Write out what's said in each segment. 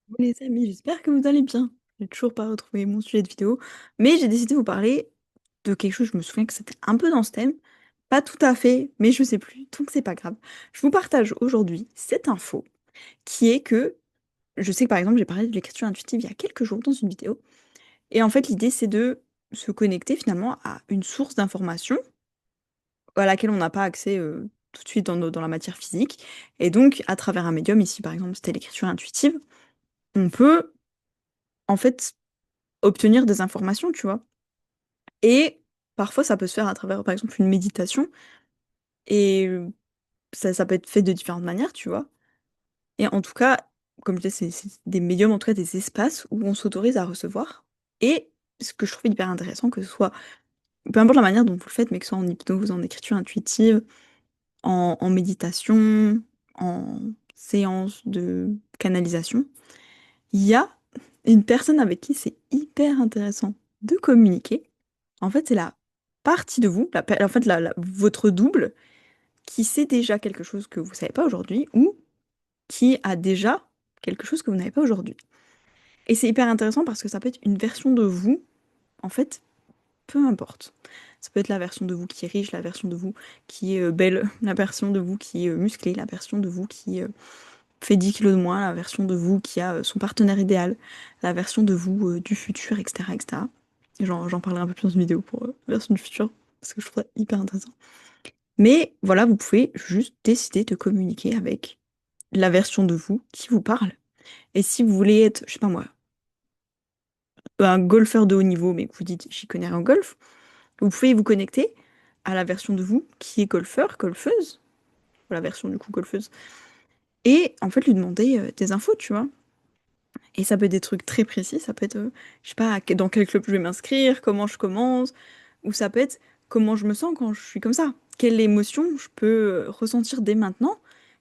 Bon, les amis, j'espère que vous allez bien. J'ai toujours pas retrouvé mon sujet de vidéo, mais j'ai décidé de vous parler de quelque chose, je me souviens que c'était un peu dans ce thème, pas tout à fait, mais je sais plus, donc c'est pas grave. Je vous partage aujourd'hui cette info qui est que, je sais que par exemple j'ai parlé de l'écriture intuitive il y a quelques jours dans une vidéo, et en fait l'idée c'est de se connecter finalement à une source d'information à laquelle on n'a pas accès tout de suite dans la matière physique, et donc à travers un médium, ici par exemple c'était l'écriture intuitive, on peut en fait obtenir des informations, tu vois. Et parfois, ça peut se faire à travers, par exemple, une méditation. Et ça peut être fait de différentes manières, tu vois. Et en tout cas, comme je disais, c'est des médiums, en tout cas des espaces où on s'autorise à recevoir. Et ce que je trouve hyper intéressant, que ce soit, peu importe la manière dont vous le faites, mais que ce soit en hypnose, en écriture intuitive, en méditation, en séance de canalisation, il y a une personne avec qui c'est hyper intéressant de communiquer. En fait, c'est la partie de vous, en fait, votre double, qui sait déjà quelque chose que vous ne savez pas aujourd'hui, ou qui a déjà quelque chose que vous n'avez pas aujourd'hui. Et c'est hyper intéressant parce que ça peut être une version de vous, en fait, peu importe. Ça peut être la version de vous qui est riche, la version de vous qui est belle, la version de vous qui est musclée, la version de vous qui fait 10 kilos de moins, la version de vous qui a son partenaire idéal, la version de vous du futur, etc., etc. Et j'en parlerai un peu plus dans une vidéo pour la version du futur, parce que je trouve ça hyper intéressant. Mais voilà, vous pouvez juste décider de communiquer avec la version de vous qui vous parle. Et si vous voulez être, je sais pas moi, un golfeur de haut niveau, mais que vous dites j'y connais rien en golf, vous pouvez vous connecter à la version de vous qui est golfeur, golfeuse, ou la version du coup golfeuse, et en fait lui demander des infos, tu vois. Et ça peut être des trucs très précis, ça peut être, je sais pas, dans quel club je vais m'inscrire, comment je commence, ou ça peut être comment je me sens quand je suis comme ça. Quelle émotion je peux ressentir dès maintenant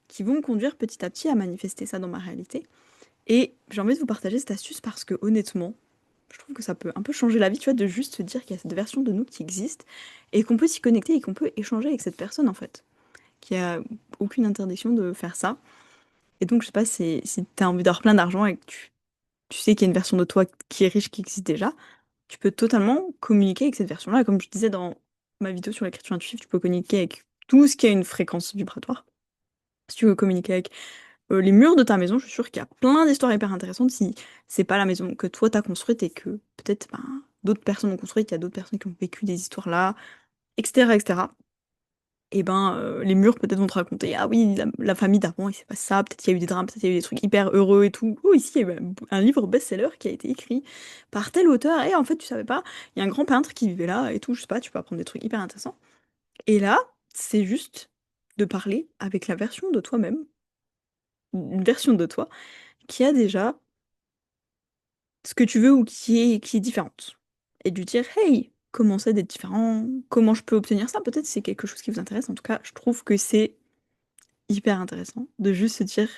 qui vont me conduire petit à petit à manifester ça dans ma réalité. Et j'ai envie de vous partager cette astuce parce que honnêtement, je trouve que ça peut un peu changer la vie, tu vois, de juste se dire qu'il y a cette version de nous qui existe et qu'on peut s'y connecter et qu'on peut échanger avec cette personne en fait, qui a aucune interdiction de faire ça. Et donc, je sais pas si tu as envie d'avoir plein d'argent et que tu sais qu'il y a une version de toi qui est riche, qui existe déjà, tu peux totalement communiquer avec cette version-là. Comme je disais dans ma vidéo sur l'écriture intuitive, tu peux communiquer avec tout ce qui a une fréquence vibratoire. Si tu veux communiquer avec les murs de ta maison, je suis sûre qu'il y a plein d'histoires hyper intéressantes si c'est pas la maison que toi t'as construite et que peut-être ben, d'autres personnes ont construite, il y a d'autres personnes qui ont vécu des histoires là, etc., etc. Et ben, les murs peut-être vont te raconter, ah oui, la famille d'avant, il s'est passé ça, peut-être qu'il y a eu des drames, peut-être qu'il y a eu des trucs hyper heureux et tout. Oh, ici, il y a eu un livre best-seller qui a été écrit par tel auteur, et en fait, tu savais pas, il y a un grand peintre qui vivait là et tout, je sais pas, tu peux apprendre des trucs hyper intéressants. Et là, c'est juste de parler avec la version de toi-même, une version de toi, qui a déjà ce que tu veux ou qui est différente. Et de lui dire, hey, comment c'est d'être différent? Comment je peux obtenir ça? Peut-être c'est quelque chose qui vous intéresse. En tout cas, je trouve que c'est hyper intéressant de juste se dire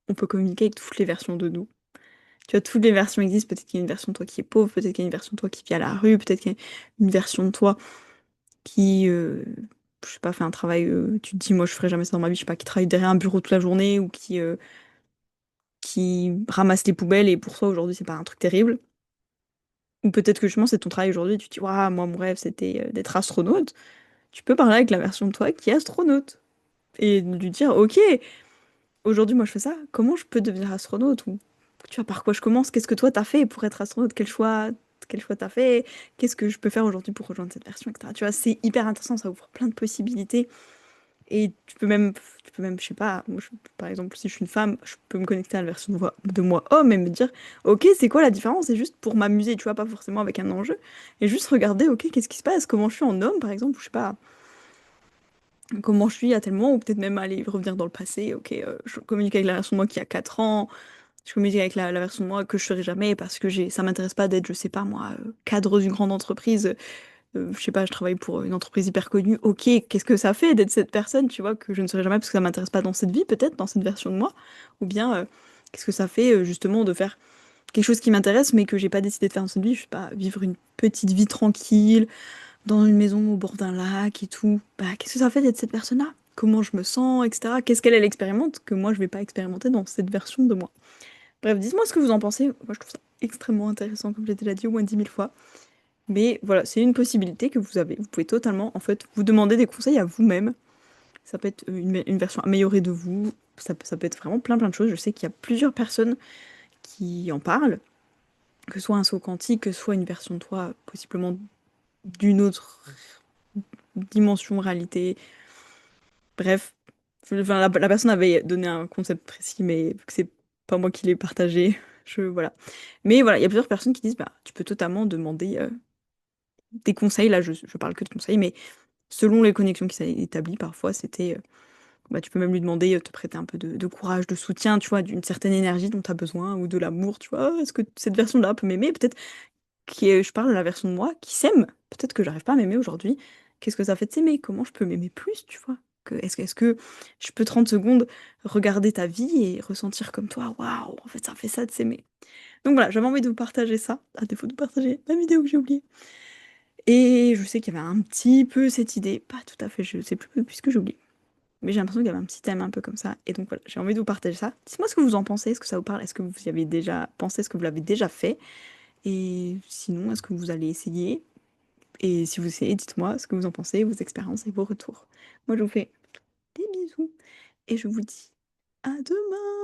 on peut communiquer avec toutes les versions de nous. Tu vois, toutes les versions existent. Peut-être qu'il y a une version de toi qui est pauvre, peut-être qu'il y a une version de toi qui vit à la rue, peut-être qu'il y a une version de toi qui, je sais pas, fait un travail, tu te dis, moi je ferais jamais ça dans ma vie, je sais pas, qui travaille derrière un bureau toute la journée ou qui ramasse les poubelles et pour toi aujourd'hui c'est pas un truc terrible. Ou peut-être que justement c'est ton travail aujourd'hui et tu te dis, waouh, moi mon rêve c'était d'être astronaute. Tu peux parler avec la version de toi qui est astronaute et lui dire, ok, aujourd'hui, moi, je fais ça. Comment je peux devenir astronaute? Ou tu vois, par quoi je commence? Qu'est-ce que toi, t'as fait pour être astronaute? Quel choix t'as fait? Qu'est-ce que je peux faire aujourd'hui pour rejoindre cette version, etc. Tu vois, c'est hyper intéressant, ça ouvre plein de possibilités. Et tu peux même, je sais pas, moi, par exemple, si je suis une femme, je peux me connecter à la version de moi homme et me dire, ok, c'est quoi la différence? C'est juste pour m'amuser, tu vois, pas forcément avec un enjeu. Et juste regarder, ok, qu'est-ce qui se passe? Comment je suis en homme, par exemple, ou je sais pas, comment je suis à tel moment, ou peut-être même aller revenir dans le passé, ok, je communique avec la version de moi qui a 4 ans, je communique avec la version de moi que je serai jamais parce que ça m'intéresse pas d'être, je sais pas moi, cadre d'une grande entreprise, je sais pas, je travaille pour une entreprise hyper connue, ok, qu'est-ce que ça fait d'être cette personne, tu vois, que je ne serai jamais parce que ça m'intéresse pas dans cette vie, peut-être, dans cette version de moi, ou bien qu'est-ce que ça fait justement de faire quelque chose qui m'intéresse mais que j'ai pas décidé de faire dans cette vie, je sais pas, vivre une petite vie tranquille, dans une maison au bord d'un lac et tout, bah qu'est-ce que ça fait d'être cette personne-là? Comment je me sens, etc. Qu'est-ce qu'elle expérimente que moi je vais pas expérimenter dans cette version de moi? Bref, dites-moi ce que vous en pensez. Moi, je trouve ça extrêmement intéressant, comme j'ai déjà dit au moins 10 000 fois. Mais voilà, c'est une possibilité que vous avez. Vous pouvez totalement, en fait, vous demander des conseils à vous-même. Ça peut être une version améliorée de vous. Ça peut être vraiment plein plein de choses. Je sais qu'il y a plusieurs personnes qui en parlent, que ce soit un saut quantique, que ce soit une version de toi, possiblement d'une autre dimension, réalité. Bref, enfin, la personne avait donné un concept précis, mais vu que c'est pas moi qui l'ai partagé, voilà. Mais voilà, il y a plusieurs personnes qui disent, bah, tu peux totalement demander des conseils. Là, je parle que de conseils, mais selon les connexions qui s'est établies, parfois, c'était, bah, tu peux même lui demander, te prêter un peu de courage, de soutien, tu vois, d'une certaine énergie dont tu as besoin, ou de l'amour, tu vois. Est-ce que cette version-là peut m'aimer? Peut-être je parle de la version de moi qui s'aime. Peut-être que j'arrive pas à m'aimer aujourd'hui. Qu'est-ce que ça fait de s'aimer? Comment je peux m'aimer plus, tu vois? Est-ce que je peux 30 secondes regarder ta vie et ressentir comme toi, waouh, en fait, ça fait ça de s'aimer. Donc voilà, j'avais envie de vous partager ça, à défaut de partager la vidéo que j'ai oubliée. Et je sais qu'il y avait un petit peu cette idée, pas tout à fait, je sais plus puisque j'ai oublié. Mais j'ai l'impression qu'il y avait un petit thème un peu comme ça. Et donc voilà, j'ai envie de vous partager ça. Dites-moi ce que vous en pensez, est-ce que ça vous parle, est-ce que vous y avez déjà pensé, est-ce que vous l'avez déjà fait? Et sinon, est-ce que vous allez essayer? Et si vous essayez, dites-moi ce que vous en pensez, vos expériences et vos retours. Moi, je vous fais des bisous et je vous dis à demain!